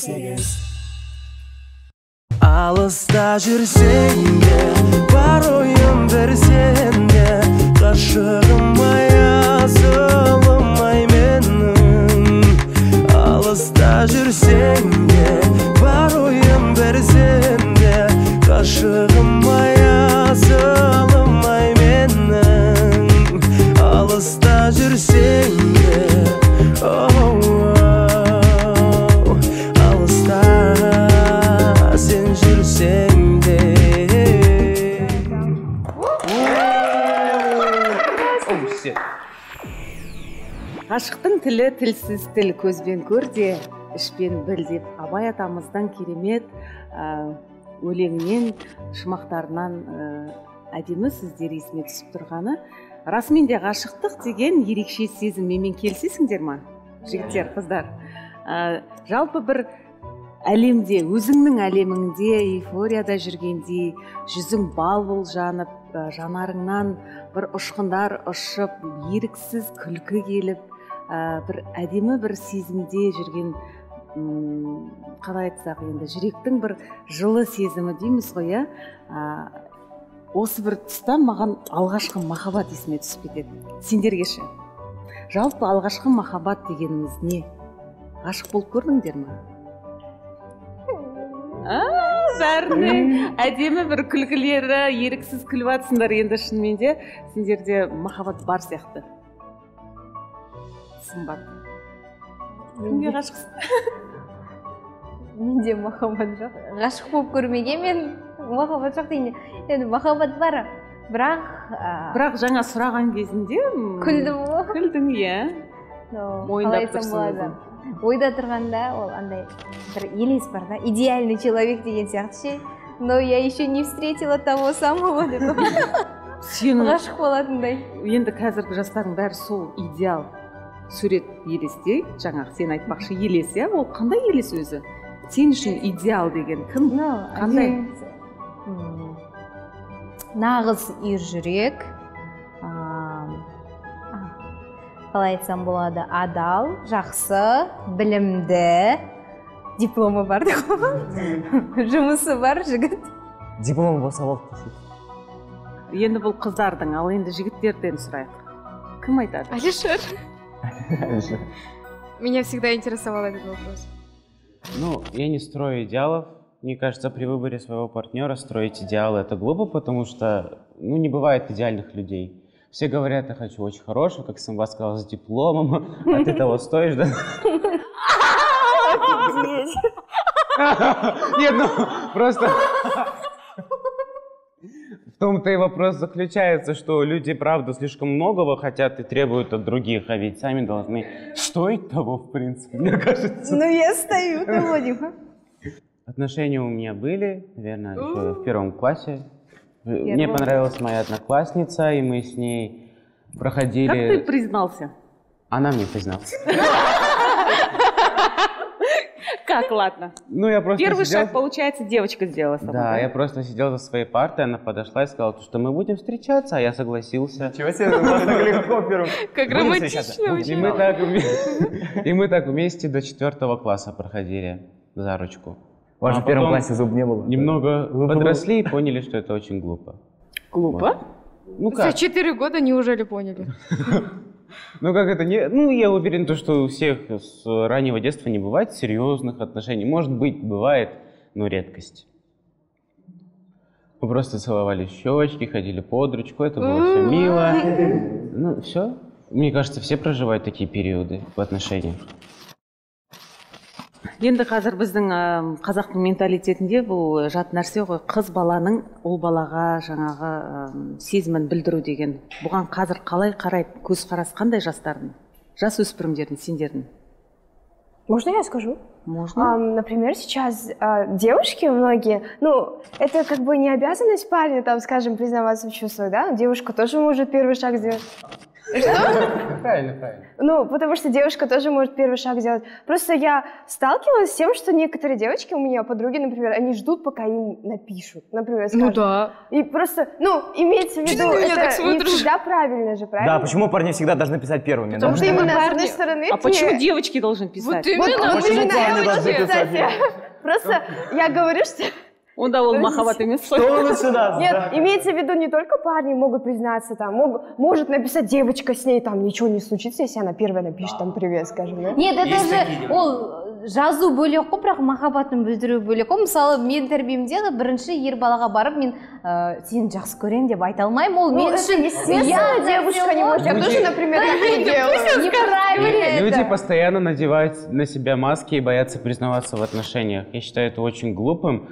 сегіз. Алыста жүрсең де, бар ойым бір сенде, ғашығым аясылымай менің. Алыста жүрсең де, бар ойым бір сенде, ғашығым аясылымай менің. Алыста жүрсең де, алыста сен жүрсең де. Ғашықтың тілі тілсіз тіл, көзбен көр де, ішпен біл деп Абай атамыздың керемет өлеңінен, шумақтарынан әдемі сөздер есіме түсіп тұрғаны. Расымен де ғашықтық деген ерекше сезім. Менімен келісесіңдер ма, жігіттер, қыздар? Жалпы бір әлемде, өзіңнің әлеміңде, эйфорияда жүргенде, жүзің бал бол жанып, жанарыңнан бір ұшқындар ұшып, еріксіз күлкі келіп, бір әдемі бір сезімде жүрген, қалай айтсақ енді, жүректің бір жылы сезімі дейміз ғой, осы бір тұста маған алғашқы махаббат есіме түсіп кетеді. Сендерге ше? Жалпы алғашқы махаббат дегеніміз не? Ғашық болып көрдіңдер ме? Бәріне әдемі бір күлкілері, еріксіз күліп атсыңдар. Енді шынымен де сендерде махаббат бар сияқты. Сымбат. Кімге ғашықсың? Менде махаббат жоқ. Ғашық болып көрмеген мен махаббат жоқ дейін. Енді махаббат бар, бірақ жаңа сұраған кезінде күлдің, мойындап тұрсың. Ойда тұрғанда ол андай бір елес бар да, идеальный человек деген сияқты ше. Но я еще не встретила того самого деп ғашық болатындай. Енді қазіргі жастардың бәрі сол идеал сурет елесте, жаңағы сен айтпақшы елес, ол қандай елес өзі? Сен үшін идеал деген кім? Қандай? Нағыз ержүрек, қалай айтсам болады, адал, жақсы, білімді, дипломы бар, жұмысы бар жігіт. Дипломы болса болды. Енді бұл қыздардың, ал енді жігіттерден сұрайық. Кім айтады? Алишер. Меня всегда интересовал этот вопрос. Ну, я не строю идеалов. Мне кажется, при выборе своего партнера строить идеалы — это глупо, потому что, не бывает идеальных людей. Все говорят, я хочу очень хорошего, как Самба сказал, с дипломом, а ты того стоишь, да? Нет, просто... В том-то и вопрос заключается, что люди, правда, слишком многого хотят и требуют от других, а ведь сами должны стоить того, в принципе, мне кажется. Ну, я стою того, Дима. Отношения у меня были, наверное, еще в первом классе. Мне понравилась моя одноклассница, и мы с ней проходили... Как ты признался? Она мне призналась. Как, ладно? Я просто Первый шаг, получается, девочка сделала с тобой. Да, я просто сидел за своей партой, она подошла и сказала, что мы будем встречаться, а я согласился. Чего себе, так легко первым. Как романтично очень. И мы так вместе до 4 класса проходили за ручку. У вас же в первом классе зуб не было? Немного подросли и поняли, что это очень глупо. Глупо? За 4 года неужели поняли? Как это не... я уверен, что у всех с раннего детства не бывает серьезных отношений. Может быть, бывает, но редкость. Мы просто целовали щечки, ходили под ручку, это было все мило. Все. Мне кажется, все проживают такие периоды в отношениях. Енді қазір біздің қазақтың менталитетінде бұл жат нәрсе ғой, қыз баланың ол балаға жаңағы сезімін білдіру деген. Бұған қазір қалай қарайды, көзқарас қандай жастардың, жас өспірімдердің, сендердің? Можно я скажу? Можно. Например, сейчас девушки многие, это как бы не обязанность парня, скажем, признаваться в чувствах, да? Девушка тоже может первый шаг сделать. Правильно. Ну, потому что девушка тоже может первый шаг сделать. Просто я сталкивалась с тем, что некоторые девочки у меня, подруги, например, они ждут, пока им напишут. Например, скажут. Ну да. И просто, ну, имеется в виду, это не всегда правильно же, правильно? Да, почему парни всегда должны писать первыми? Потому что именно с одной стороны... А почему девочки должны писать? Вот именно. почему парни должны писать? Просто я говорю, что... Онда ол махаббат емес қой. Что вы сюда? Нет, имеется в виду, не только парни могут признаться, там, может написать девочка с ней, там, ничего не случится, если она первая напишет, там, привет, скажем, да? Нет, это же ол жазу бөлек қой, бірақ махаббатын білдіру бөлек қой. Мысалы, мен тәрбиемде бірінші ер балаға барып, мен сені жақсы көремін деп айта алмаймын. Ол мен үшін естественно, девушка не может. Я тоже, например, не делаю. неправильно. Люди постоянно надевают на себя маски и боятся признаваться в отношениях. Я считаю это очень глупым.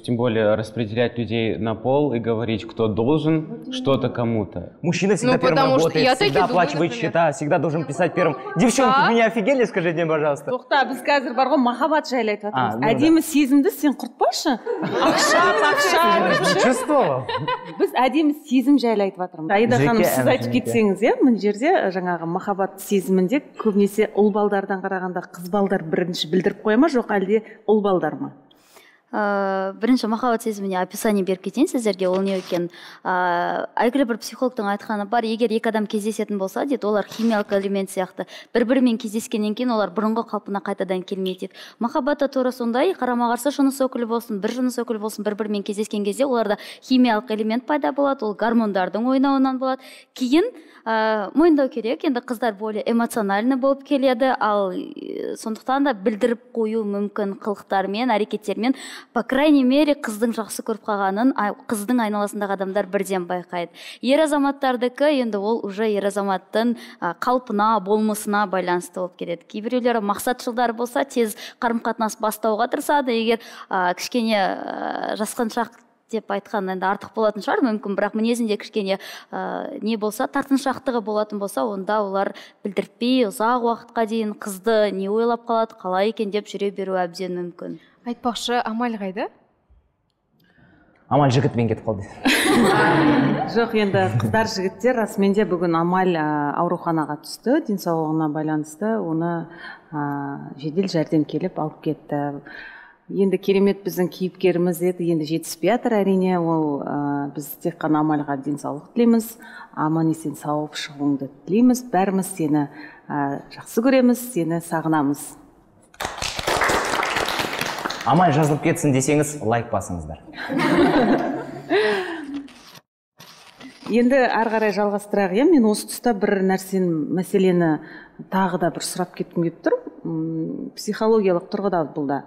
Тем более распределять людей на пол и говорить, кто должен что-то кому-то. Мужчина всегда первым работает, всегда оплачивает счета, всегда должен писать первым. Девчонки, вы меня офигели, скажите мне, пожалуйста. Тоқта, біз қазір бар ғой махаббат жайлы айтып жатырмыз. ну да. Әдемі сезімді сен құртпашы. Ақша. Чувствовал? Біз әдемі сезім жайлы айтып жатырмыз. Аида ханым, сіз айтып кетсеңіз, иә, мына жерде жаңағы махаббат сезімінде көбінесе ұл балдардан қарағанда қыз балдар бірінші білдіріп қоя ма, жоқ әлде ұл балдар ма? Бірінші махаббат сезіміне описание беріп кетейін сіздерге, ол не екен. Әйгілі бір психологтың айтқаны бар, егер екі адам кездесетін болса, дейді, олар химиялық элемент сияқты. Бір-бірімен кездескеннен кейін олар бұрынғы қалпына қайтадан келмейді дейді. Махаббатта тура сондай, қарама-қарсы жыныс өкілі болсын, бір жыныс өкілі болсын, бір-бірімен кездескен кезде оларда химиялық элемент пайда болады, ол гормондардың ойнауынан болады. Кейін мойындау керек, енді қыздар более эмоциональны болып келеді, ал сондықтан да білдіріп қою мүмкін қылықтармен, әрекеттермен, по крайней мере, қыздың жақсы көріп қалғанын қыздың айналасындағы адамдар бірден байқайды. Ер азаматтардікі енді ол уже ер азаматтың қалпына, болмысына байланысты болып келеді. Кейбіреулері мақсатшылдар болса, тез қарым-қатынас бастауға тырысады, егер кішкене жасқаншақ деп айтқан енді артық болатын шығар мүмкін, бірақ мінезінде кішкене не болса, тартыншақтығы болатын болса, онда олар білдіртпей ұзақ уақытқа дейін қызды не ойлап қалады, қалай екен деп жүре беру әбден мүмкін. Айтпақшы, Амаль қайда? Амаль жігітпен кетіп қалды. Жоқ, енді қыздар жігіттер расымен де бүгін Амаль ауруханаға түсті, денсаулығына байланысты, оны жедел жәрдем келіп алып кетті. Енді керемет біздің кейіпкеріміз еді, енді жетіспей жатыр әрине, ол біз тек қана Амальға денсаулық тілейміз, аман есен сауығып шығуыңды тілейміз, бәріміз сені жақсы көреміз, сені сағынамыз. Амаль жазылып кетсін десеңіз, лайк басыңыздар. Енді ары қарай жалғастырақ, мен осы тұста бір мәселені тағы да бір сұрап кеткім келіп тұр. Психологиялық тұрғыда бұл да.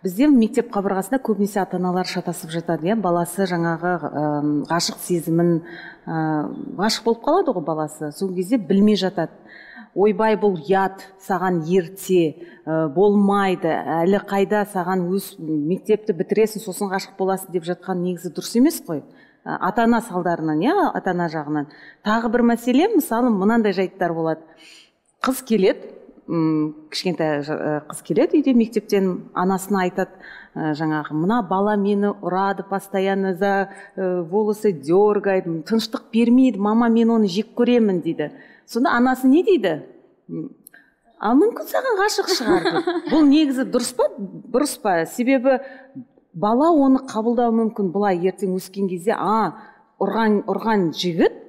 Бізде мектеп қабырғасында көбінесе ата-аналар шатасып жатады, баласы жаңағы ғашық сезімін, ғашық болып қалады ғой баласы, сол кезде білмей жатады. Ойбай, бұл ят, саған ерте, болмайды, әлі қайда саған өз мектепті бітіресің, сосын ғашық боласың деп жатқан негізі дұрыс емес қой. Ата-ана салдарынан, ата-ана жағынан. Тағы бір мәселе, мысалы, мынандай жайттар болады. Қыз келеді, кішкентай қыз келеді үйде мектептен, анасына айтады, жаңағы мына бала мені ұрады, постоянно за волосы дергайды, тыныштық бермейді, мама мен оны жек көремін дейді. Сонда анасы не дейді? Ал мүмкін саған ғашық шығар дейді. Бұл негізі дұрыс па? Бұрыс па? Себебі бала оны қабылдау мүмкін, былай ертең өскен кезде, ұрған жігіт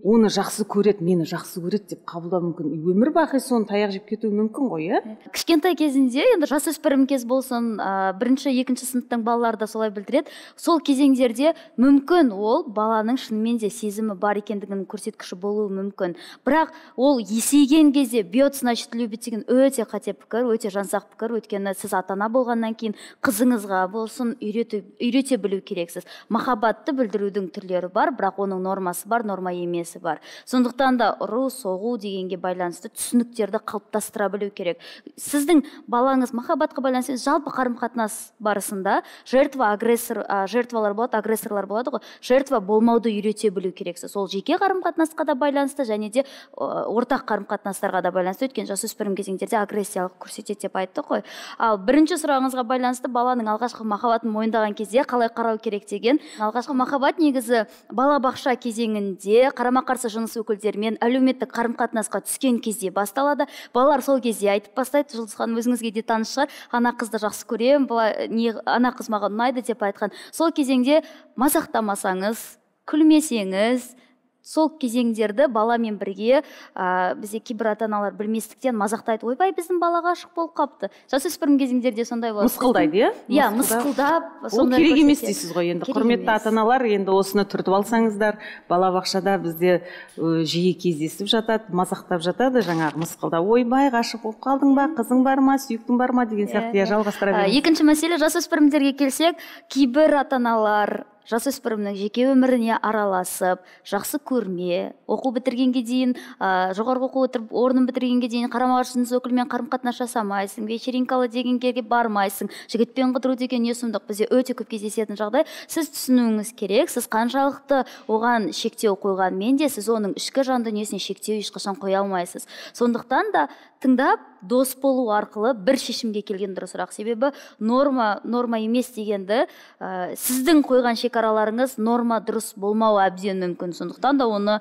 оны жақсы көреді, мені жақсы көреді деп қабылдау мүмкін. Өмір бақи соны таяқ жеп кетуі мүмкін ғой, Кішкентай кезінде, енді жасөспірім кез болсын, бірінші, екінші сыныптың балалары да солай білдіреді. Сол кезеңдерде мүмкін ол баланың шынымен де сезімі бар екендігінің көрсеткіші болуы мүмкін. Бірақ ол есейген кезде бьет, значит, любит деген өте қате пікір, өте жансақ пікір, өйткені сіз ата-ана болғаннан кейін қызыңызға болсын үйрете білу керексіз. Махаббатты білдірудің түрлері бар, бірақ оның нормасы бар, норма емес бар. Сондықтан да ұру, соғу дегенге байланысты түсініктерді қалыптастыра білу керек. Сіздің балаңыз махаббатқа байланысты жалпы қарым-қатынас барысында жертвалар болады, агрессорлар болады ғой. Жертва болмауды үйрете білу керексіз. Ол жеке қарым-қатынасқа да байланысты, және де ортақ қарым-қатынастарға да байланысты. Өткен жасөспірім кезеңдерде агрессиялық көрсетеді деп айтты ғой. Ал бірінші сұрағыңызға байланысты баланың алғашқы махаббатын мойындаған кезде қалай қарау керек деген. Алғашқы махаббат негізі балабақша кезеңінде қарама қарама-қарсы жыныс өкілдерімен әлеуметтік қарым-қатынасқа түскен кезде басталады. Балалар сол кезде айтып бастайды. Жұлдыз ханым, өзіңізге де таныс шығар, ана қызды жақсы көремін, ана қыз маған ұнайды деп айтқан. Сол кезеңде мазақтамасаңыз, күлмесеңіз, сол кезеңдерді баламен бірге бізде кейбір ата-аналар білместіктен мазақтайды. Ойбай, біздің бала ғашық болып қапты. Жасөспірім кезеңдерде сондай болады. Мысқылдайды, иә? Иә, мысқылдап. Ол керек емес дейсіз ғой. Енді құрметті ата-аналар, енді осыны түртіп алсаңыздар, балабақшада бізде жиі кездесіп жатады, мазақтап жатады, жаңағы мысқылда. Ойбай, ғашық болып қалдың ба, қызың бар ма, сүйіктің бар ма деген сияқты жалғастыра береміз. Екінші мәселе, жасөспірімдерге келсек, кейбір ата-аналар жасөспірімнің жеке өміріне араласып, жақсы көрме, оқу бітіргенге дейін, жоғарғы оқу орнын бітіргенге дейін қарама-қарсы жыныс өкілмен қарым-қатынас жасамайсың, вечеринкалы деген жерге бармайсың, жігітпен қыдыру деген не сұмдық, бізде өте көп кездесетін жағдай. Сіз түсінуіңіз керек, сіз қаншалықты оған шектеу қойғанмен де сіз оның ішкі жан дүниесіне шектеу ешқашан қоя алмайсыз. Сондықтан да тыңдап, дос болу арқылы бір шешімге келген дұрысырақ. Себебі норма емес дегенді сіздің қойған шекараларыңыз норма дұрыс болмауы әбден мүмкін. Сондықтан да оны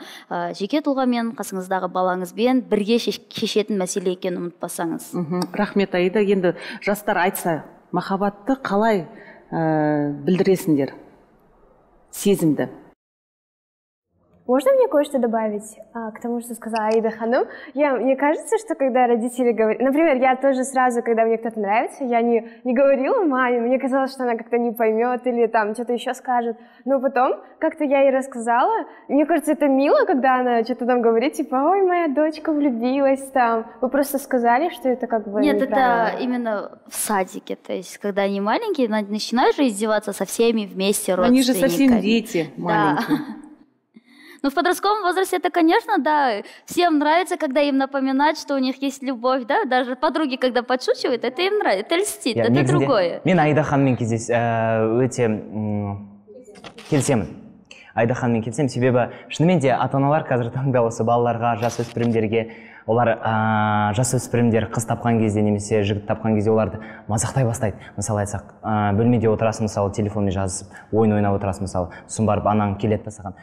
жеке тұлғамен, қасыңыздағы балаңызбен бірге шешетін мәселе екенін ұмытпасаңыз. Рахмет, Аида. Енді жастар айтса, махаббатты қалай білдіресіңдер? Сезімді. Можно мне кое-что добавить к тому, что сказала Аида Ханум? Мне кажется, что когда родители говорят... Например, я тоже сразу, когда мне кто-то нравится, я не говорила маме, мне казалось, что она как-то не поймет или там что-то еще скажет. Но потом как-то я ей рассказала. Мне кажется, это мило, когда она что-то там говорит, типа, ой, моя дочка влюбилась там. Вы просто сказали, что это как бы Нет, это именно в садике. То есть, когда они маленькие, начинают же издеваться со всеми вместе родственниками. Они же совсем дети маленькие. Да. Ну, в подростковом возрасте это, конечно, да, всем нравится, когда им напоминают, что у них есть любовь, да, даже подруги, когда подшучивают, это им нравится, это льстит, это другое. Мен Аида ханыммен кездес өте келісемін. Аида ханыммен келісемін, себебі шынымен де ата-аналар қазір таңда осы балаларға, жасөспірімдерге, олар жасөспірімдер қыз тапқан кезде немесе жігіт тапқан кезде оларды мазақтай бастайды. Мысалы айтсақ, бөлмеде отырасың, мысалы телефонмен жазып, ойын ойнап отырасың, мысалы, сосын барып анаң келеді да саған,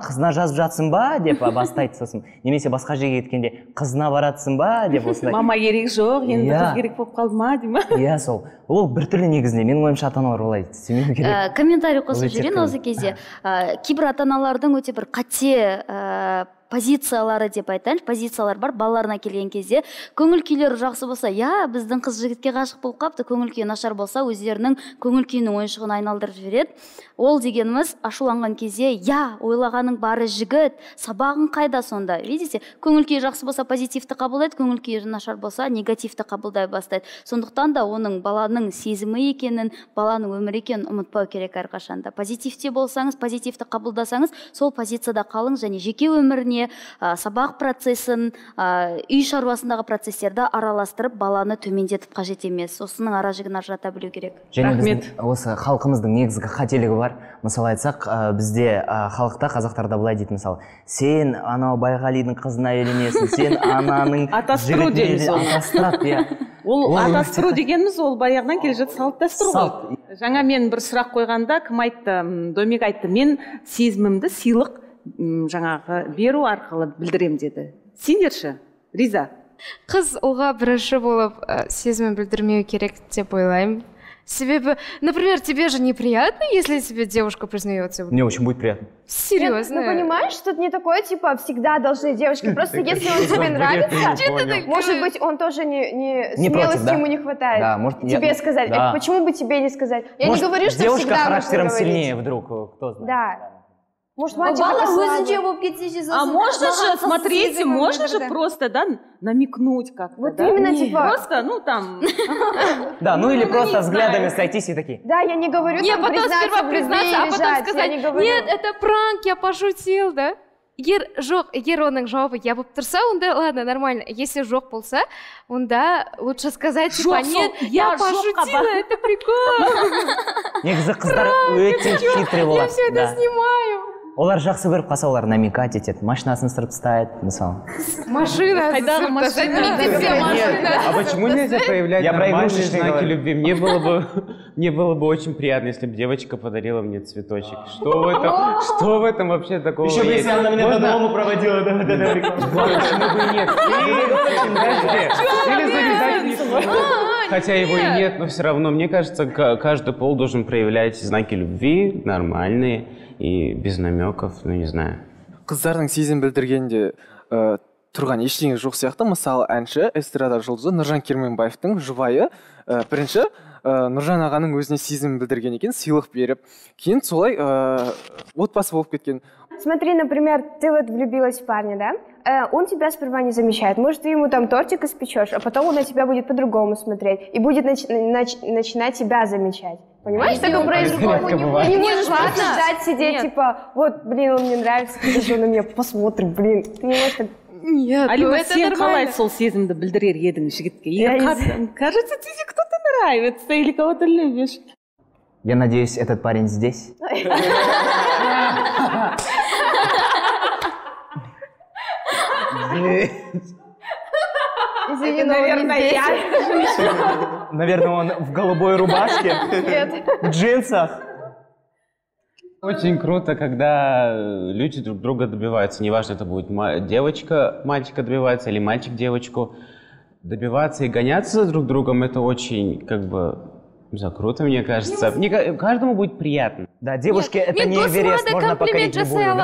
қызына жазып жатсың ба деп бастайды. Сосын немесе басқа жерге кеткенде, қызына баратсың ба деп осындай. Мама керек жоқ, енді қыз керек болып қалды ма дей ма? Иә, сол. Ол біртүрлі негізінде. Менің ойымша ата-аналар олай істемеу керек. Комментарий қосып жүрейін осы кезде. Кейбір ата-аналардың өте бір қате позициялары деп айтайыншы, позициялар бар балаларына келген кезде. Көңіл күйлері жақсы болса, біздің қыз жігітке ғашық болып қапты, көңіл күйі нашар болса, өздерінің көңіл күйінің ойыншығын айналдырып жібереді. Ол дегеніміз ашуланған кезде, ойлағаның бары жігіт, сабағың қайда сонда? Видите, көңіл күйі жақсы болса, позитивті қабылдайды, көңіл күйі нашар болса, негативті қабылдай бастайды. Сондықтан да оның баланың сезімі екенін, баланың өмірі екенін ұмытпау керек әрқашанда. Позитивте болсаңыз, позитивті қабылдасаңыз, сол позицияда қалың және жеке өміріне сабақ процесін, үй шаруасындағы процестерді араластырып, баланы төмендетіп қажет емес. Осының ара-жігін ажырата білу керек. Және біздің осы халқымыздың негізгі қателігі бар. Мысалы айтсақ, бізде халықта, қазақтарда былай дейді, мысалы, сен анау Байғалидың қызына үйленесің, сен ананың жігітіне атастырады. Ол атастыру дегеніміз, ол баяғыдан келе жатқан салт дәстүр ғой. Жаңа мен бір сұрақ қойғанда, кім айтты? Домик айтты, мен сезімімді сыйлық жаңағы беру арқылы білдірем деді. Сендерші, Риза? Қыз оға бірінші болып сезімін білдірмеу керек деп ойлаймын. Себебі, например, тебе же неприятно, если тебе девушка признается? Мне очень будет приятно. Серьезно? Ну, понимаешь, что это не такое, типа, всегда должны девушки. Просто если он тебе нравится, может быть, он тоже не смелости ему не хватает тебе сказать. Почему бы тебе не сказать? Я не говорю, что девушка всегда характером сильнее вдруг, кто знает. Да. Может, мальчик А можно же, смотрите, можно же просто, да, намекнуть как-то, вот именно, типа... Просто, ну, там... Да, ну или просто взглядами сойтись и такие. Да, я не говорю, там, признаться в любви, а потом сказать, нет, это пранк, я пошутил, да? Егер оның жауабы я болып тұрса, онда ладно, нормально. Если жоқ болса, онда лучше сказать, типа, нет, я пошутила, это прикол. Негізі қыздар өте хитрый болады. Я все это снимаю. Олар жақсы көріп қалса, олар намекать етеді, машинасын сырып тастайды, мысалы. Машина. Қайдағы машина? А почему нельзя проявлять нормальные знаки любви? Мне было бы очень приятно, если бы девочка подарила мне цветочек. Что в этом вообще такого есть? Еще бы, если она меня до дома проводила, да. Почему бы и нет? Или завязать не смогу. Хотя его и нет, но все равно, мне кажется, каждый пол должен проявлять знаки любви, нормальные и без намеков, ну не знаю. Қыздардың сезім білдіргенде тұрған ештеңе жоқ сияқты. Мысалы, әнші, эстрада жұлдызы Нұржан Керменбаевтың жұбайы бірінші Нұржан ағаның өзіне сезім білдірген екен, сыйлық беріп, кейін солай отбасы болып кеткен. Смотри, например, ты вот влюбилась в парня, да? Он тебя сперва не замечает. Может, ты ему там тортик испечешь, а потом он на тебя будет по-другому смотреть и будет начинать тебя замечать. Понимаешь, что такое происходит? Ты не можешь ждать, сидеть, типа, вот, блин, он мне нравится, когда же он на меня посмотрит, блин. Ты не можешь так... Нет, Алима, это сен нормально. қалай сол сезімді білдірер едің жігітке? Кажется, тебе кто-то нравится или кого-то любишь. Я надеюсь, этот парень здесь. Извини, наверное, я. Наверное, он в голубой рубашке, в джинсах. Очень круто, когда люди друг друга добиваются. Неважно, это будет девочка мальчика добивается или мальчик девочку. Добиваться и гоняться за друг другом, это очень, как бы, круто, мне кажется. Каждому будет приятно. Да, девушке это не Эверест, можно покорить любую.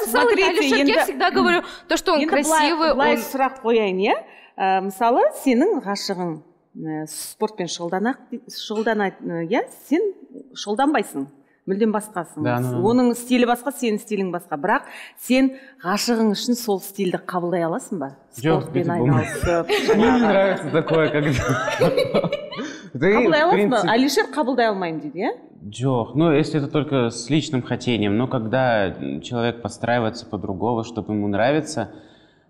Смотрите, я всегда говорю, то, что он красивый. Былай сұрақ қояйын, иә? Мысалы, сенің ғашығың спортпен шұғылданады, иә? Сен шұғылданбайсың. Мүлдем басқасың. Оның стилі басқа, сенің стилің басқа. Бірақ сен ғашығың үшін сол стильді қабылдай аласың ба? Спортпен айналысып. Мне не нравится такое, когда... Қабылдай аласың ба? Алишер қабылдай алмаймын дейді, иә? Жоқ, ну если это только с личным хотением, но когда человек подстраивается под другого, чтобы ему нравиться,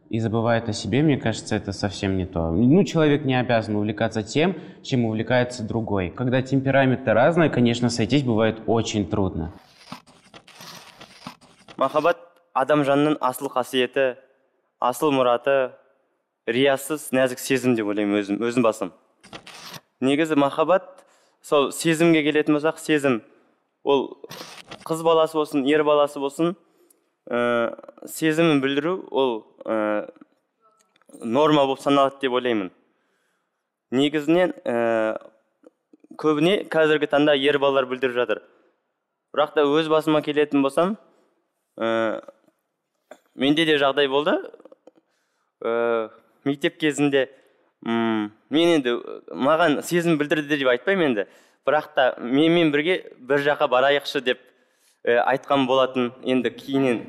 и забывает о себе, мне кажется, это совсем не то. Ну, человек не обязан увлекаться тем, чем увлекается другой. Когда темпераменты разные, конечно, сойтись бывает очень трудно. Махаббат адам жанның асыл қасиеті, асыл мұраты, риясыз нәзік сезім деп ойлаймын өзім басым. Негізі махаббат, сол сезімге келетін болсақ, сезім ол қыз баласы болсын, ер баласы болсын, сезімін білдіру ол норма болып саналады деп ойлаймын. Негізінен көбіне қазіргі таңда ер балалар білдіріп жатыр. Бірақ та өз басыма келетін болсам, менде де жағдай болды. Мектеп кезінде мен енді маған сезім білдірді деп айтпаймын енді. Бірақ та менімен бірге бір жаққа барайықшы деп айтқан болатын енді кейінен.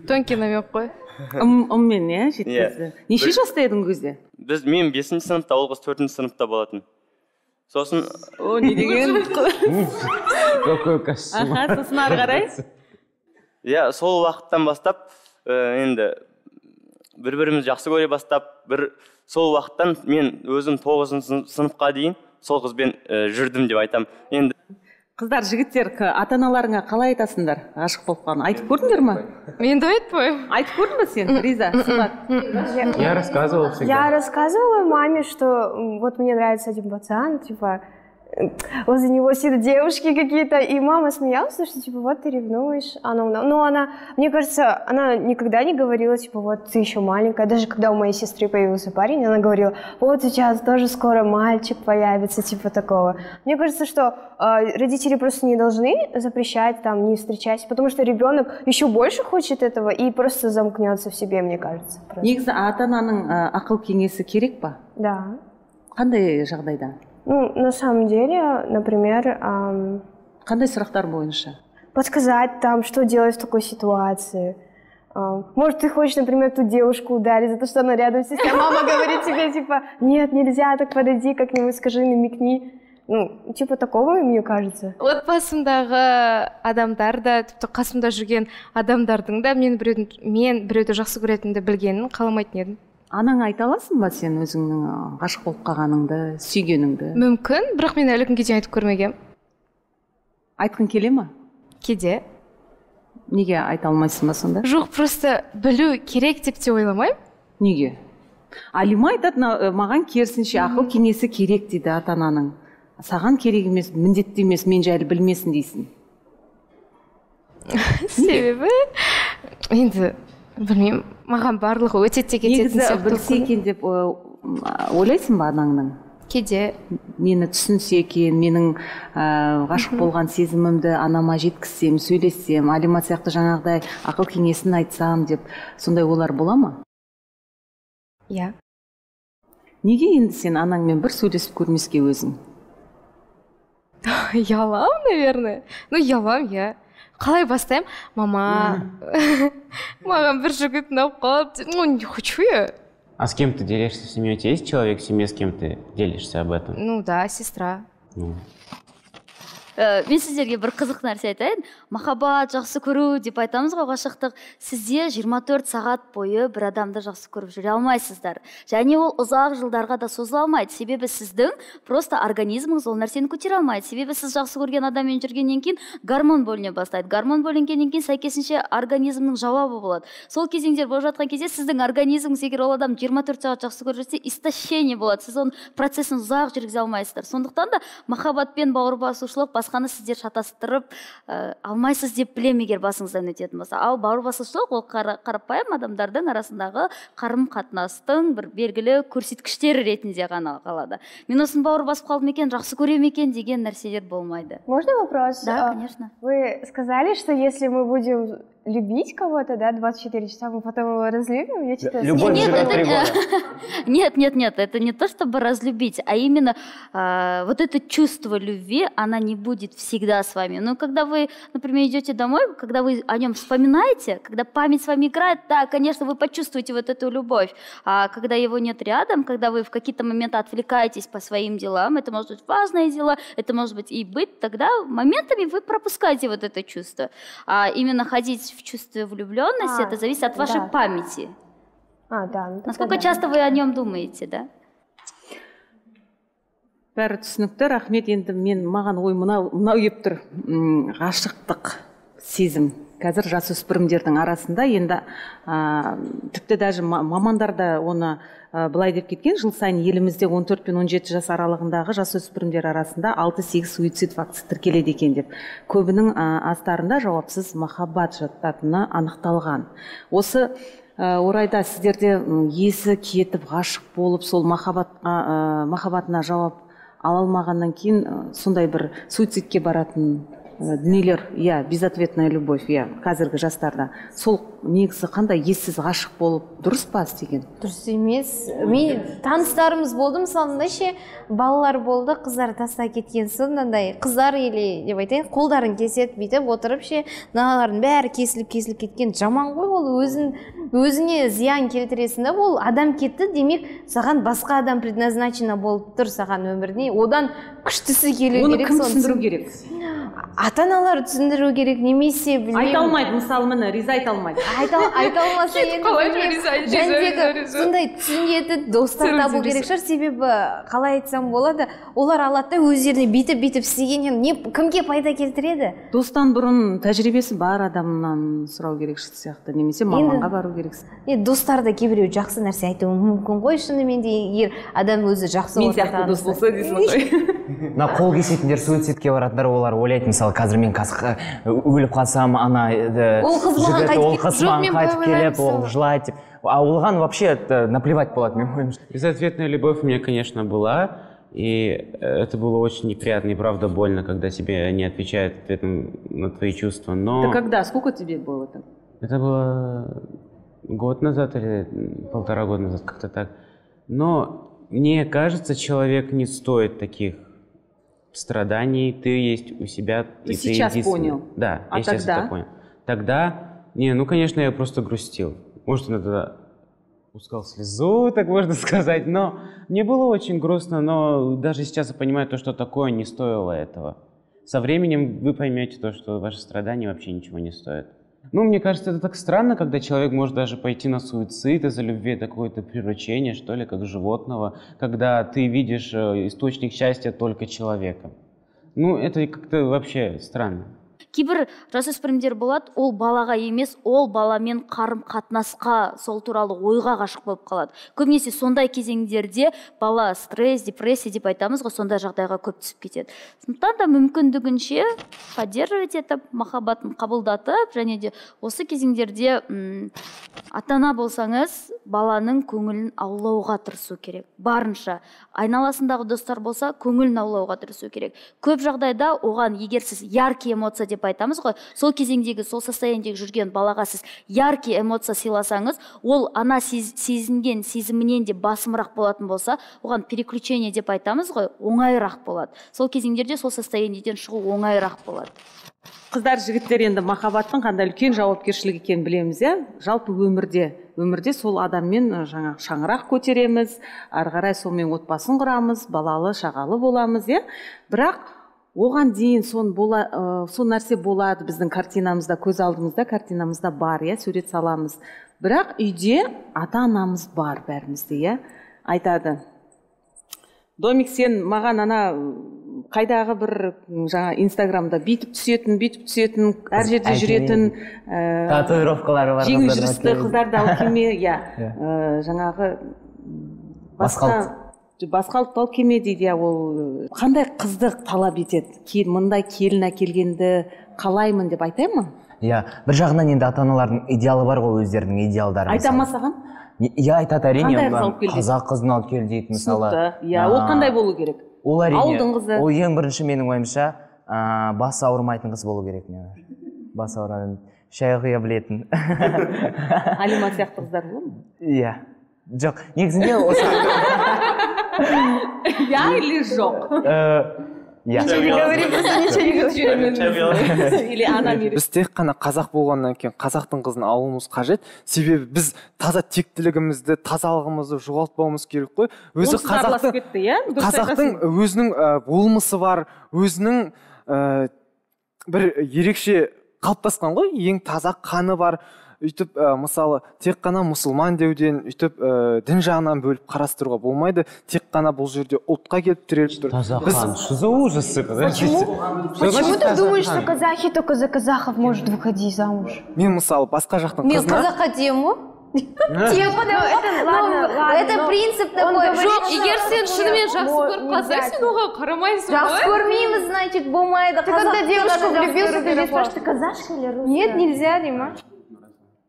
Тонкий намек қой. Мен, иә, жеткізді. Неше жаста едің көзде? Мен 5-ші сыныпта, ол қыз 4-ші сыныпта болатын. Сосын... О, не деген? Какой костюм. Аха, сосын ары қарай? Иә, сол уақыттан бастап, енді бір-біріміз жақсы көре бастап, сол уақыттан мен өзім 9-ші сыныпқа дейін сол қызбен жүрдім деп айтам. Енді Қыздар, жігіттер, ата-аналарыңа қалай айтасыңдар? Ғашық болып қалған. Айтып көрдіңдер ме? Мен де айтпаймын. Айтып көрдің бе сен, Риза, Сымбат? Я рассказывала всегда. Я рассказывала маме, что вот мне нравится один пацан, типа, возле него сидят девушки какие-то, и мама смеялась, что типа вот ты ревнуешь, она, мне кажется, она никогда не говорила, типа вот ты еще маленькая, даже когда у моей сестры появился парень, она говорила, вот сейчас тоже скоро мальчик появится, типа такого. Мне кажется, что родители просто не должны запрещать, там, не встречать, потому что ребенок еще больше хочет этого и просто замкнется в себе, мне кажется. Негізі ата-ананың ақыл кеңесі керек па? Да. Қандай жағдайда? Ну, на самом деле, например... Қандай сұрақтар бойынша? Подсказать там, что делать в такой ситуации. Может, ты хочешь, например, ту девушку ударить за то, что она рядом с тобой, а мама говорит тебе, типа, нет, нельзя, так подойди как-нибудь, скажи, намекни. Ну, типа такого, мне кажется. Отбасымдағы адамдар да, тіпті қасымда жүрген адамдардың да мен біреуді жақсы көретінді білгенін қаламайтын едім. Анаң айта аласың ба сен өзіңнің ғашық болып қалғаныңды, сүйгеніңді? Мүмкін, бірақ мен әлі күнге дейін айтып көрмегенмін. Айтқың келе ме? Кейде. Неге айта алмайсың ба сонда? Жоқ, просто білу керек деп те ойламаймын. Неге? Алима айтады, маған керісінше ақыл кеңесі керек дейді ата-ананың. Саған керек емес, міндетті емес, мен жайлы білмесін дейсің. Себебі, енді білмеймін, маған барлығы өте те кететін сияқты. Негізі білсе екен деп ойлайсың ба анаңның? Кейде мені түсінсе екен, менің ғашық болған сезімімді анама жеткізсем, сөйлессем, Алима сияқты жаңағыдай ақыл кеңесін айтсам деп, сондай олар бола ма? Иә. Неге енді сен анаңмен бір сөйлесіп көрмеске өзің? Ялам, наверное. Ну, ялам, я. Қалай бастаймын? Мама, маған бір жігіт ұнап қалып, ну, не хочу я. А с кем ты делишься в семье? У тебя есть человек в семье, с кем ты делишься об этом? Ну да, сестра. Мен сіздерге бір қызық нәрсе айтайын. Махаббат, жақсы көру деп айтамыз ғой, ғашықтық. Сізде 24 сағат бойы бір адамды жақсы көріп жүре алмайсыздар. Және ол ұзақ жылдарға да созыла алмайды. Себебі сіздің просто организміңіз ол нәрсені көтере алмайды. Себебі сіз жақсы көрген адаммен жүргеннен кейін гормон бөліне бастайды. Гормон бөлінгеннен кейін сәйкесінше организмнің жауабы болады. Сол кезеңдер болып жатқан кезде сіздің организміңіз, егер ол адам 24 сағат жақсы көріп жүрсе, истощение болады. Сіз оның процесін ұзақ жүргізе алмайсыздар. Сондықтан да махаббатпен бауырбасушылық басқаны сіздер шатастырып алмайсыз деп білем, егер басыңыздан өтетін болса. Ал бауырбасушылық ол қарапайым адамдардың арасындағы қарым қатынастың бір белгілі көрсеткіштері ретінде ғана қалады. Мен осыны бауыр басып қалдым екен, жақсы көрем екен деген нәрселер болмайды. Можно вопрос? Да, конечно. Вы сказали, что если мы будем любить кого-то, да, 24 часа, мы потом его разлюбим? Я что-то... Любовь живет 3 года. Нет, это не то, чтобы разлюбить, а именно вот это чувство любви, она не будет всегда с вами. Но когда вы, например, идете домой, когда вы о нем вспоминаете, когда память с вами играет, да, конечно, вы почувствуете вот эту любовь. А когда его нет рядом, когда вы в какие-то моменты отвлекаетесь по своим делам, это может быть важные дела, это может быть и быть, тогда моментами вы пропускаете вот это чувство. А именно ходить в чувстве влюбленности, это зависит от вашей памяти. Да. Насколько часто вы о нем думаете, да? Бәрі түсінікті, рахмет. Енді маған ой мынау келіп тұр. Ғашықтық сезім. Қазір жасөспірімдердің арасында енді тіпті даже мамандар да оны былай деп кеткен, жыл сайын елімізде 14 пен 17 жас аралығындағы жасөспірімдер арасында 6-8 суицид фактісі тіркеледі екен деп. Көбінің астарында жауапсыз махаббат жататыны анықталған. Осы орайда сіздерде есі кетіп, ғашық болып, сол махаббатына жауап ала алмағаннан кейін сондай бір суицидке баратын дүниелер, безответная любовь, қазіргі жастарда. Сол негізі қандай, ессіз ғашық болып дұрыс па істеген? Дұрыс емес. Мен таныстарымыз болды, мысалы, балалар болды, қыздар таста кеткен соң, қыздар или деп айтайын, қолдарын кеседі, бүйтіп отырып мыналардың бәрі кесіліп кеткен. Жаман ғой, ол өзіне зиян келтіресің, ол адам кетті, демек саған басқа адам предназначено болып тұр саған өмірде. Одан күштісі келу керек. Оны кім түсіндіру керек? Ата-аналар түсіндіру керек, немесе айта алмайды, мысалы, міне Риза айта алмайды. Айта алмаса енді сондай түсінетін достар табу керек шығар. Себебі қалай айтсам болады, олар алады да өздеріне бүйтіп істегеннен кімге пайда келтіреді? Достан бұрын тәжірибесі бар адамнан сұрау керек сияқты, немесе маманға бару керексің. Достар да кейбіреу жақсы нәрсе айтуы мүмкін ғой, шынымен де, егер адам өзі жақсы мен сияқты дос болса дейсің ғой. Мына қол кесетіндер суицидке баратындар, олар ойлайды, мысалы, қазір мен өліп қалсам, ана ол қыз маған қайтып келіп, ол жылайды деп. А оған вообще наплевать болады, мен ойымша. Безответная любовь у меня, конечно, была. И это было очень неприятно и правда больно, когда тебе не отвечают ответом на твои чувства. Но... Это когда? Сколько тебе было там? Это было год назад или 1,5 года назад, как-то так. Но мне кажется, человек не стоит таких страданий. Ты есть у себя. Ты сейчас понял? Да, а я сейчас это понял. Тогда, конечно, я просто грустил. Может, иногда пускал слезу, так можно сказать, но мне было очень грустно, но даже сейчас я понимаю то, что такое не стоило этого. Со временем вы поймете то, что ваши страдания вообще ничего не стоят. Ну, мне кажется, это так странно, когда человек может даже пойти на суицид из-за любви, это какое-то приручение, что ли, как животного, когда ты видишь источник счастья только человека. Ну, это как-то вообще странно. кейбір жасөспірімдер болады, ол балаға емес, ол баламен қарым қатынасқа, сол туралы ойға ғашық болып қалады. Көбінесе сондай кезеңдерде бала стресс, депрессия деп айтамыз ғой, сондай жағдайға көп түсіп кетеді. Сондықтан да мүмкіндігінше поддерживать етіп, махаббатын қабылдатып, және де осы кезеңдерде ата-ана болсаңыз, баланың көңілін аулауға тырысу керек. Барынша айналасындағы достар болса, көңілін аулауға тырысу керек. Көп жағдайда оған, егер сіз яркий эмоция деп айтамыз ғой, сол кезеңдегі, сол состояниедегі жүрген балаға сіз яркий эмоция сыйласаңыз, ол ана сезінген сезімінен де басымырақ болатын болса, оған переключение деп айтамыз ғой, оңайырақ болады. Сол кезеңдерде сол состояниеден шығу оңайырақ болады. Қыздар, жігіттер, енді махаббаттың қандай үлкен жауапкершілік екенін білеміз, жалпы өмірде сол адаммен жаңа шаңырақ көтереміз, ары қарай сонымен отбасын құрамыз, балалы, шағалы боламыз, бірақ оған дейін сол нәрсе болады, біздің картинамызда, көз алдымызда, картинамызда бар, сурет саламыз. Бірақ үйде ата-анамыз бар бәрімізде, айтады. Домик, сен маған қайдағы бір жаңа инстаграмда бүйтіп түсетін, әр жерде жүретін татуировкалары бар жеңіл жүрісті қыздарды алып келме, жаңағы басқа алып келме дейді, ол қандай қызды талап етеді, мындай келін әкелгенді қалаймын деп айтаймын? Бір жағынан енді ата-аналардың идеалы бар ғой, өздерінің идеалдары. Айтама саған? Айтады, әрине, қазақ қызын алып кел дейді, мысалы. Ол қандай болу керек? Ол әрине, ауылдың қызы. ол ең бірінші менің ойымша бас ауырмайтын қыз болу керек. Бас ауырмайтын, шай құя білетін. Алима сияқты қыздар болады ма? Иә. Жоқ, негізінде осы... Или жоқ? Ничего не говори, просто ничего не говори. Біз тек қана қазақ болғаннан кейін қазақтың қызын алуымыз қажет. Себебі біз таза тектілігімізді, тазалығымызды жоғалтпауымыз керек қой. Өзі қазақтың өзінің болмысы бар, өзінің бір ерекше қалыптасқан ғой, ең таза қаны бар. Үйтіп, мысалы, тек қана мұсылман деуден, үйтіп, дін жағынан бөліп қарастыруға болмайды. Тек қана бұл жерде ұлтқа келіп тіреліп тұр. Таза қан, что за ужасы? Почему ты думаешь, что казахи только за казахов может выходить замуж? Мен, мысалы, басқа жақтың қызына... Мен қазаққа тему? Это принцип такой. Жоқ, егер сен шынымен жақсы көріп қалсаң, сен оған қарамайсың ғой. Жақсы көрмейміз, значит, болмайды. Ты когда девушку влюбился, ты здесь спрашиваешь, ты казашка или русская? Нет, нельзя, Дима.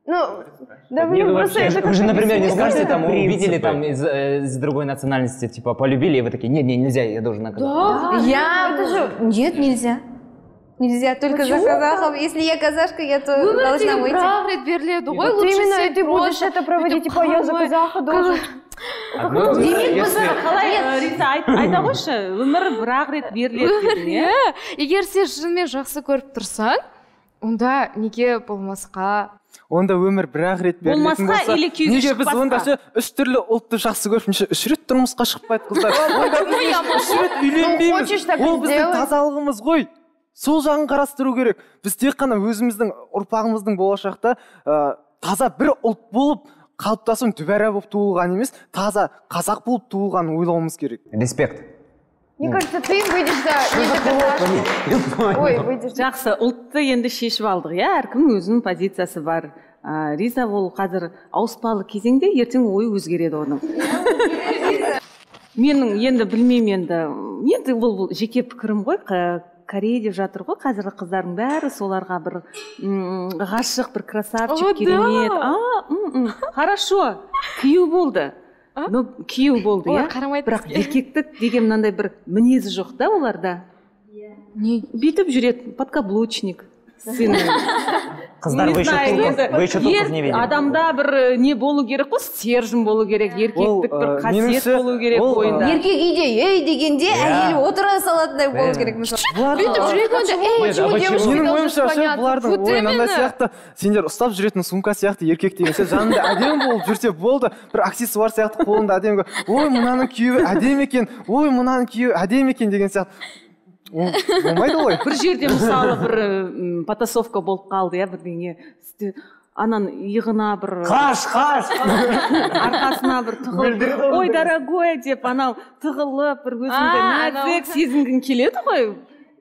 Да блин, просто это... Вы же, например, не скажете, там, увидели там из другой национальности, типа, полюбили, и вы такие, нет, нельзя, я должен наказать. Нет, нельзя. Нельзя, только за казахов. Если я казашка, я то должна выйти. Бірақ рет беріледі ғой, Вот именно, и ты будешь это проводить, типа, я за казаха должен... Айта қойшы, өмір бірақ рет беріледі. Егер сен шынымен жақсы көріп тұрсаң, онда неге болмасқа? Онда өмір бір-ақ рет берілетін болса, неге біз ондасы 3 түрлі ұлтты жақсы көріп, 3 рет тұрмысқа шықпайды қыздар. Онда біз 3 рет үйленбейміз. Ол біздің тазалығымыз ғой. Сол жағын қарастыру керек. Біз тек қана өзіміздің ұрпағымыздың болашақта таза бір ұлт болып, қалыптасуын дүбәрә болып туылған емес, таза қазақ болып туылған ойлауымыз керек. Респект. Мне кажется, ты выйдешь за... Ой, выйдешь. Жақсы, ұлтты енді шешіп алдық, әркім өзінің позициясы бар. Риза ол қазір ауыспалы кезеңде, ертең ой өзгереді оның. Менің енді білмеймін енді бұл жеке пікірім ғой, Корея деп жатыр ғой, қазіргі қыздардың бәрі соларға бір ғашық, бір красавчик, керемет. Хорошо, күйеу болды. Күйеу болды, бірақ еркектік деген мынандай бір мінезі жоқ та оларда. Бүйтіп жүреді, подкаблучник. Қыздар, вы еще толков не видели. Адамда бір не болу керек қой, стержен болу керек, еркектік бір қасиет болу керек бойында. Еркек үйде ей дегенде әйелі отыра салатындай болу керек. Бүйтіп жүрегенде, почему девушка менің ойымша, бұлардың ойында сияқты, сендер ұстап жүретін сумка сияқты еркек деген сен жанында әдемі болып жүрсе болды, бір аксессуар сияқты қолында әдемі, ой, мынаның күйеуі әдемі екен, ой, мынаның күйеуі әдемі екен деген сияқты. Болмайды ғой. Бір жерде мысалы бір потасовка болып қалды, бірдеңе. Анан иығына бір... Қаш! Арқасына бір тығылып, ой, дорогой деп, анау тығылып, бір өзіңді нәзік сезінгің келеді ғой.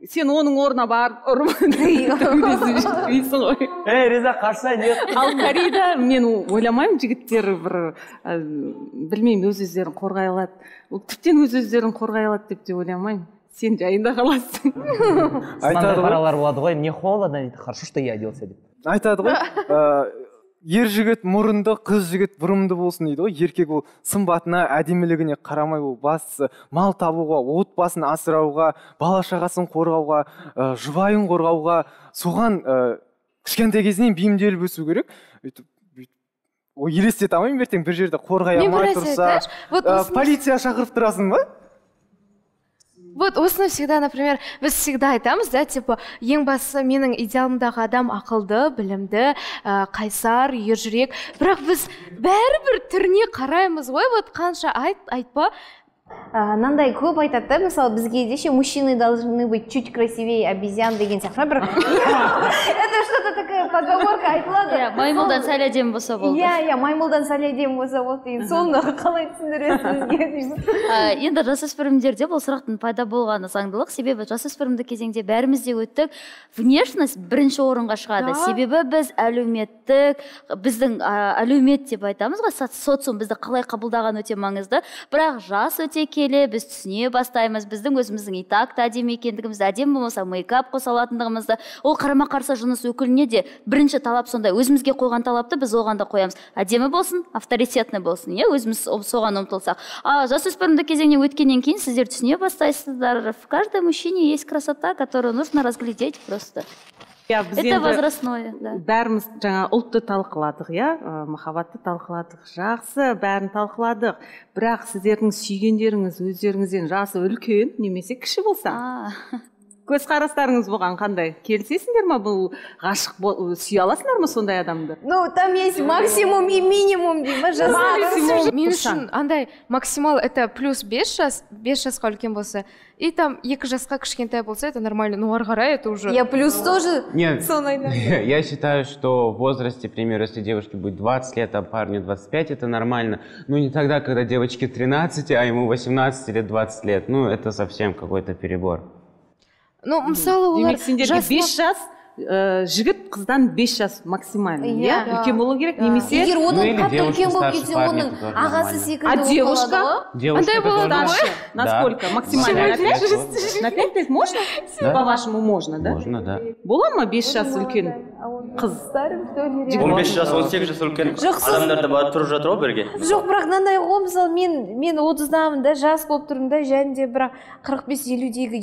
сен оның орнына барып ұрып дейсің ғой. Риза қарсы не? Ал Кореяда мен ойламаймын, жігіттер бір білмеймін, өз-өздерін қорғай алады. Ол тіптен өз-өздерін қорғай алады деп те ойламаймын. Сен жайында қаласың. Айтады паралар болады ғой, мне холодно дейді, хорошо, что я оделся деп. Айтады ғой, ер жігіт мұрынды, қыз жігіт бұрымды болсын дейді ғой. Еркек ол сымбатына, әдемілігіне қарамай, ол бастысы мал табуға, отбасын асырауға, бала шағасын қорғауға, жұбайын қорғауға, соған кішкентай кезінен бейімделіп өсу керек. Ой, елестете алмаймын, ертең бір жерде қорғай алмай тұрса, полиция шақырып тұрасың ба? Вот осыны всегда, например, біз всегда айтамыз, да, типа, ең бастысы менің идеалымдағы адам ақылды, білімді, қайсар, ержүрек. Бірақ біз бәрібір түріне қараймыз ғой, вот қанша айтпа. Нандай көп айтады да, мысалы бізге деше мужчины должны быть чуть красивее обезьян деген сияқты бір это что-то такая поговорка айтылады. Маймылдан сәл әдемі болса болды. Иә, маймылдан сәл әдемі болса болды деген. Соны қалай түсіндіресіз бізге деймін. Енді жасөспірімдерде бұл сұрақтың пайда болғаны заңдылық, себебі жасөспірімдік кезеңде бәріміз де өттік. Внешность бірінші орынға шығады. Себебі біз әлеуметтік, біздің әлеумет деп айтамыз ғой, социум бізді қалай қабылдаған өте маңызды. Бірақ жас өте келе біз түсіне бастаймыз, біздің өзіміздің и так та әдемі екендігімізді, әдемі болмаса мейкап қоса алатындығымызды. Ол қарама-қарсы жыныс өкіліне де бірінші талап сондай, өзімізге қойған талапты біз оған да қоямыз. Әдемі болсын, авторитетный болсын, өзіміз соған ұмтылсақ. Жасөспірімдік кезеңнен өткеннен кейін сіздер түсіне бастайсыздар. В каждом мужчине есть красота, которую нужно разглядеть просто. Это возрастное. Бәріміз жаңа ұлтты талқыладық, махаббатты талқыладық, жақсы, бәрін талқыладық. Бірақ сіздердің сүйгендеріңіз өздеріңізден жасы үлкен немесе кіші болса, көзқарастарыңыз бұған қандай? Келісесіңдер ма, бұл ғашық сүйе аласыңдар ма сондай адамды? Ну, там есть максимум и минимум деймін. Мен үшін андай максимал это плюс 5 жасқа үлкен болса, и там 2 жасқа кішкентай болса, это нормально. Ну, ары қарай это уже... Я плюс тоже. Нет, я считаю, что в возрасте, к примеру, если девушке будет 20 лет, а парню 25, это нормально. Ну, не тогда, когда девочке 13, а ему 18 или 20 лет. Ну, это совсем какой-то перебор. Ну, мысалы олар... Демек, сендерге 5 жас, жігіт қыздан 5 жас максимально, үлкен болу керек, немесе... Егер одан қатты үлкен болып кетсе, оның ағасы секілді болады ғой? Андай болады ғой? Насколько? Максимально? На 5 лет можно? По-вашему, можно, да? Можно, да. Бола ма 5 жас үлкен қыз? 15 жас, 18 жас үлкен адамдар да барып тұрып жатыр ғой бірге. Жоқ, бірақ мынандай ғой, мысалы мен 30-дамын да, жас болып тұрмын да, және де бірақ 45-50-дегі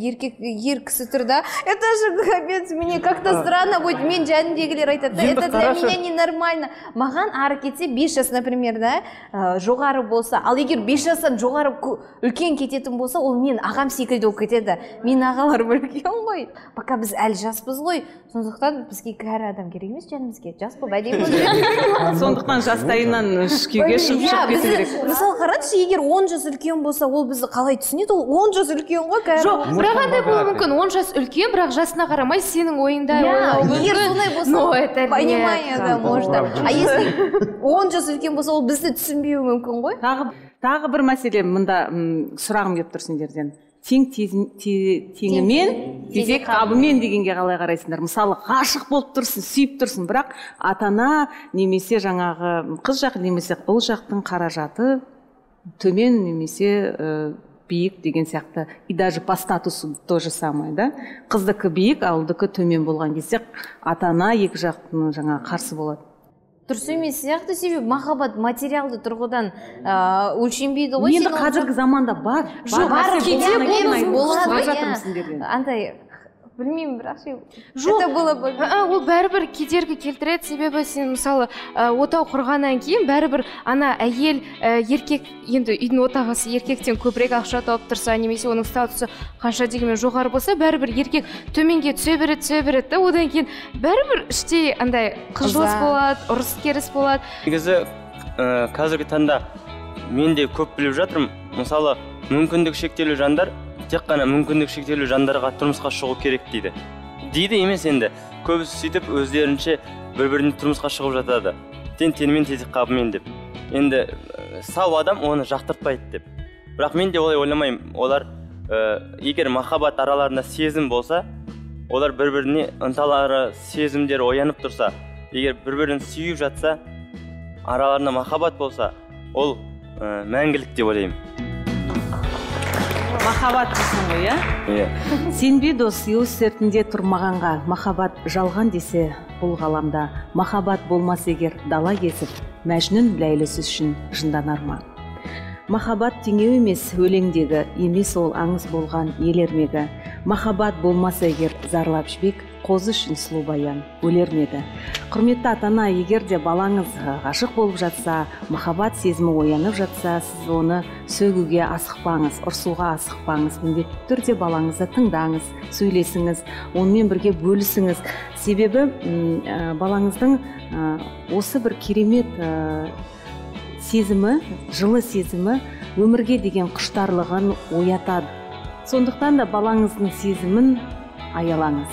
ер кісі тұр да. Это же капец, мне как-то странно будет, мен жанымдегілер айтады, это для меня ненормально. Маған ары кетсе 5 жас, например, да, жоғары болса, ал егер 5 жастан жоғары үлкен кететін болса, ол мен ағам секілді болып кетеді. Мен ағаларым үлкен ғой, пока біз әлі жаспыз ғой, сондықтан бізге кәрі адам керек емес жанымызге, жас болып әдемі болу. Сондықтан жастайынан шкеге шығып кету керек. Мысалы қараңызшы, егер 10 жас үлкен болса, ол бізді қалай түсінеді? Ол 10 жас үлкен ғой, кәрі. Жоқ, бірақ андай болуы мүмкін, 10 жас үлкен, бірақ жасына қарамай сенің ойыңдай ойлауы мүмкін. Егер сондай болса, понимание да можно. А если 10 жас үлкен болса, ол бізді түсінбеуі мүмкін ғой? Тағы бір мәселе мында сұрағым келіп тұр сендерден. Тең теңімен, тезек қабымен дегенге қалай қарайсыңдар? Мысалы, ғашық болып тұрсың, сүйіп тұрсың, бірақ ата-ана немесе жаңағы қыз жақ немесе ұл жақтың қаражаты төмен немесе биік деген сияқты. И даже по статусу то же самое, да? Қыздікі биік, а ұлдікі төмен болған кезде ата-ана екі жақтың жаңағы қарсы болады. Дұрыс емес сияқты, себебі махаббат материалды тұрғыдан өлшенбейді ғой. Енді қазіргі заманда бар. Андай білмеймін, бірақ жоқ, ол бәрібір кедергі келтіреді, себебі сен мысалы отау құрғаннан кейін бәрібір ана әйел еркек, енді үйдің отағасы еркектен көбірек ақша тауып тұрса, немесе оның статусы қанша дегенмен жоғары болса, бәрібір еркек төменге түсе береді, одан кейін бәрібір іштей андай қыжылыс болады, ұрыс керіс болады. Негізі қазіргі таңда мен де көп біліп жатырмын, мысалы мүмкіндік шектеулі жандар тек қана мүмкіндік шектеулі жандарға тұрмысқа шығу керек дейді емес, енді көбісі сөйтіп өздерінше бір-біріне тұрмысқа шығып жатады, теңмен тезек қабымен деп. Енді сау адам оны жақтыртпайды деп. Бірақ мен де олай ойламаймын, олар егер махаббат араларында сезім болса, олар бір-біріне ынталары, сезімдері оянып тұрса, егер бір-бірін сүйіп жатса, араларында махаббат болса, ол мәңгілік деп ойлаймын. Махаббат дейсің ғой, Иә. Сенбе дос, өз сертінде тұрмағанға, махаббат жалған десе бұл ғаламда, махаббат болмас егер дала кезіп, Мәжнүн Ләйлісі үшін жынданар ма? Махаббат теңеу емес өлеңдегі, емес ол аңыз болған ел ермегі. Махаббат болмаса егер зарлап жібек, қозы үшін сұлу баян өлер ме еді? Құрметті ата-ана, егер де балаңыз ғашық болып жатса, махаббат сезімі оянып жатса, сіз оны сөгуге асықпаңыз, ұрсуға асықпаңыз, міндетті түрде балаңызды тыңдаңыз, сөйлесіңіз, онымен бірге бөлісіңіз. Себебі балаңыздың осы бір керемет сезімі, жылы сезімі өмірге деген құштарлығын оятады. Сондықтан да балаңыздың сезімін аялаңыз.